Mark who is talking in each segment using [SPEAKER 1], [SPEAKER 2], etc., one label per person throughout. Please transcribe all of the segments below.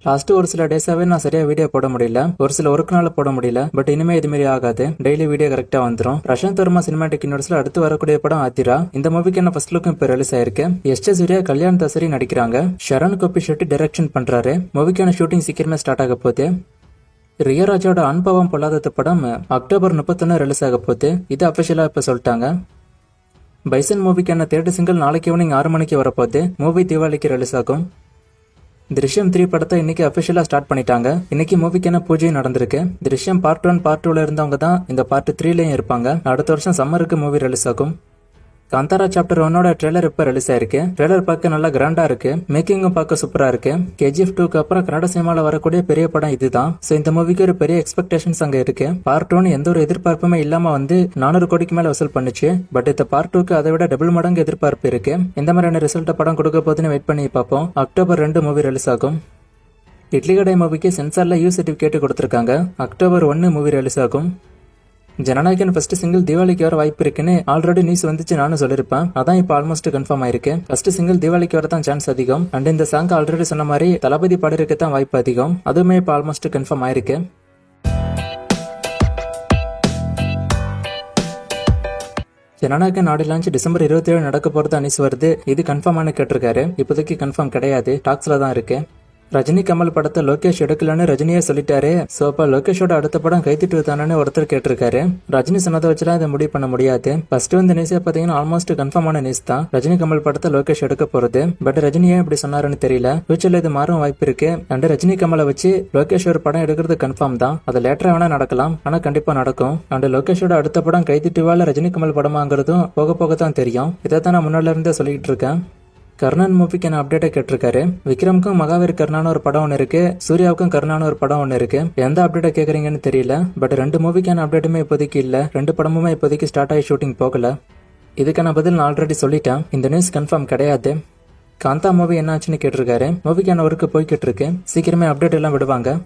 [SPEAKER 1] Last ஒரு சில டேஸாவே நான் சரியா வீடியோ போட முடியல, ஒரு சில ஒர்க் நாள் போட முடியல. பட் இனிமே இது மாதிரி ஆகாது, டெய்லி வீடியோ கரெக்டா வந்துரும். பிரசாந்த் வர்மா சினிமாட்டிக் யூனிவர்ஸ்ல அடுத்து வரக்கூடிய படம் ஆத்திரா. இந்த மூவிக்கு என்ன ஃபர்ஸ்ட் லுக்கும் இப்ப ரிலீஸ் ஆயிருக்கு. எஸ் சூர்யா, கல்யாண் தசரி நடிக்கிறாங்க. ஷரண் கோபி ஷெட்டி டைரக்ஷன் பண்றாரு. மூவிக்கான ஷூட்டிங் சீக்கிரமே ஸ்டார்ட் ஆக போகுது. ரியராஜோட அன்பவம் பொல்லாதது படம் அக்டோபர் 31 ரிலீஸ் ஆக போகுது. இது அபிஷியலா இப்ப சொல்லிட்டாங்க. பைசன் மூவிக்கான தேர்ட் சிங்கிள் நாளைக்கு ஈவினிங் 6 மணிக்கு வரப்போகுது. மூவி தீபாவளிக்கு ரிலீஸ் ஆகும். திருஷ்யம் 3 படத்தை இன்னைக்கு அபிஷியலா ஸ்டார்ட் பண்ணிட்டாங்க. இன்னைக்கு மூவிக்கான பூஜை நடந்திருக்கு. திருஷ்யம் பார்ட் 1 பார்ட் 2ல இருந்தவங்க தான் இந்த பார்ட் 3லயும் இருப்பாங்க. அடுத்த வருஷம் சம்மருக்கு மூவி ரிலீஸ் ஆகும். காந்தாரா சாப்டர் 1ஓட ட்ரெய்லர் இப்ப ரிலீஸ் ஆயிருக்கு. ட்ரெய்லர் பார்க்க நல்லா கிராண்டா இருக்கு, மேக்கிங்கும் பார்க்க சூப்பரா இருக்கு. KGF 2க்கு அப்புறம் கன்னட சினிமால வரக்கூடிய பெரிய படம் இதுதான். சோ இந்த மூவிக்கு ஒரு பெரிய எக்ஸ்பெக்டேஷன்ஸ் அங்க இருக்கு. பார்ட் 1 எந்த ஒரு எதிர்பார்ப்புமே இல்லாம வந்து 400 கோடிக்கு மேல வசூல் பண்ணுச்சு. பட் இந்த பார்ட் 2க்கு அதை விட டபுள் மடங்கு எதிர்பார்ப்பு இருக்கு. இந்த மாதிரியான ரிசல்ட் படம் கொடுக்க போதுன்னு வெயிட் பண்ணி பார்ப்போம். அக்டோபர் 2 மூவி ரிலீஸ் ஆகும். இட்லி கடை மூவிக்கு சென்சார்ல யூ சர்டிபிகேட் கொடுத்திருக்காங்க. அக்டோபர் 1 மூவி ரிலீஸ் ஆகும். ஜனநாயகன் ஃபர்ஸ்ட் சிங்கிள் தீபாவளிக்கு வர வாய்ப்பு இருக்குன்னு ஆல்ரெடி நியூஸ் வந்துச்சு, நானும் சொல்லிருப்பேன். அதான் இப்ப ஆல்மோஸ்ட் கன்ஃபார்ம் ஆயிருக்கு. ஃபர்ஸ்ட் சிங்கிள் தீபாவளிக்கு வரதான் சான்ஸ் அதிகம். அண்ட் இந்த சாங் ஆல்ரெடி சொன்ன மாதிரி தளபதி பாடுறதுக்கு தான் வாய்ப்பு அதிகம். அதுவுமே இப்ப ஆல்மோஸ்ட் கன்ஃபார்ம் ஆயிருக்கு. ஜனநாயகன் ஆடியோ லான்ச் டிசம்பர் 27 நடக்க போறது நியூஸ் வருது. இது கன்ஃபார்மான கேட்டிருக்காரு. இப்போதைக்கு கன்ஃபார்ம் கிடையாது, டாக்ஸ்ல தான் இருக்கு. ரஜினி கமல் படத்தை லோகேஷ் எடுக்கலன்னு ரஜினியே சொல்லிட்டாரு. சோ அப்ப லோகேஷோட அடுத்த படம் கைத்திட்டு தானே ஒருத்தர் கேட்டிருக்காரு. ரஜினி சொன்னதை வச்சுலாம் இதை முடிவு பண்ண முடியாது. ஃபர்ஸ்ட் வந்து நியூஸ் பாத்தீங்கன்னா ஆல்மோஸ்ட் கன்ஃபார்மான நியூஸ் தான். ரஜினி கமல் படத்தை லோகேஷ் எடுக்க போறது. பட் ரஜினியே இப்படி சொன்னாருன்னு தெரியல. ஃபியூச்சர்ல இது மாறும் வாய்ப்பு இருக்கு. அண்ட் ரஜினி கமலை வச்சு லோகேஷ் ஒரு படம் எடுக்கிறது கன்ஃபார்ம் தான். அது லேட்டரா வேணா நடக்கலாம், ஆனா கண்டிப்பா நடக்கும். அண்ட் லோகேஷோட அடுத்த படம் கைத்திட்டுவால ரஜினி கமல் படமாங்கிறதும் போக போக தான் தெரியும். இதை தான் நான் முன்னால இருந்தே சொல்லிட்டு இருக்கேன். கர்ணன் மூவிக்கு நான் அப்டேட்டை கேட்டிருக்காரு. விக்ரமுக்கும் மகாவீர் கர்ணான ஒரு படம் ஒன்று இருக்கு, சூர்யாவுக்கும் கர்ணான ஒரு படம் ஒன்று இருக்கு. எந்த அப்டேட்டை கேட்குறீங்கன்னு தெரியல. பட் 2 மூவிக்கான அப்டேட்டுமே இப்போதைக்கு இல்ல. 2 படமுமே இப்போதைக்கு ஸ்டார்ட் ஆகி ஷூட்டிங் போகல. இதுக்கான பதில் நான் ஆல்ரெடி சொல்லிட்டேன். இந்த நியூஸ் கன்ஃபார்ம் கிடையாது. காந்தா மூவி என்ன ஆச்சுன்னு கேட்டிருக்காரு. மூவிக்கான ஒர்க்கு போய்கிட்டு இருக்கு. சீக்கிரமே அப்டேட் எல்லாம் விடுவாங்க.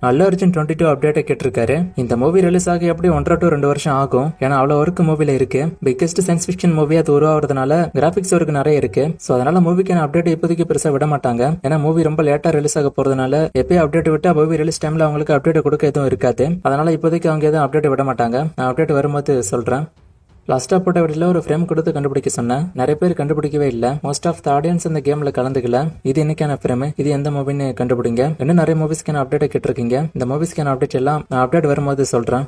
[SPEAKER 1] அல்லு அர்ஜுன் 22 அப்டேட்டை கேட்டிருக்காரு. இந்த மூவி ரிலீஸ் ஆகி எப்படி 1 to 2 வருஷம் ஆகும். ஏன்னா அவ்வளவு ஒர்க் மூவில இருக்கு. பிக்கெஸ்ட் சயின்ஸ் ஃபிக்ஷன் மூவியா அது உருவாகிறதுனால கிராபிக்ஸ் ஒர்க் நிறைய இருக்கு. சோ அதனால மூவிக்கான அப்டேட் இப்போதைக்கு பெருசா விட மாட்டாங்க. ஏன்னா மூவி ரொம்ப லேட்டா ரிலீஸ் ஆக போறதுனால எப்பயும் அப்டேட் விட்டா மூவி ரிலீஸ் டைம்ல அவங்களுக்கு அப்டேட் கொடுக்க எதுவும் இருக்காது. அதனால இப்போதைக்கு அவங்க எதுவும் அப்டேட் விட மாட்டாங்க. நான் அப்டேட் வரும்போது சொல்றேன். லாஸ்டா போட்ட வீடியோல ஒரு ஃப்ரேம் கொடுத்து கண்டுபிடிக்க சொன்னேன். நிறைய பேர் கண்டுபிடிக்கவே இல்ல. மோஸ்ட் ஆஃப் த ஆடியன்ஸ் இந்த கேம்ல கலந்துக்கல. இது இன்னைக்கான ஃப்ரேம், இது எந்த மூவின்னு கண்டுபிடிங்க. இன்னும் நிறைய மூவிஸ்க்கான அப்டேட் கேட்டிருக்கீங்க. இந்த மூவிஸ்க்கான அப்டேட் எல்லாம் நான் அப்டேட் வரும்போது சொல்றேன்.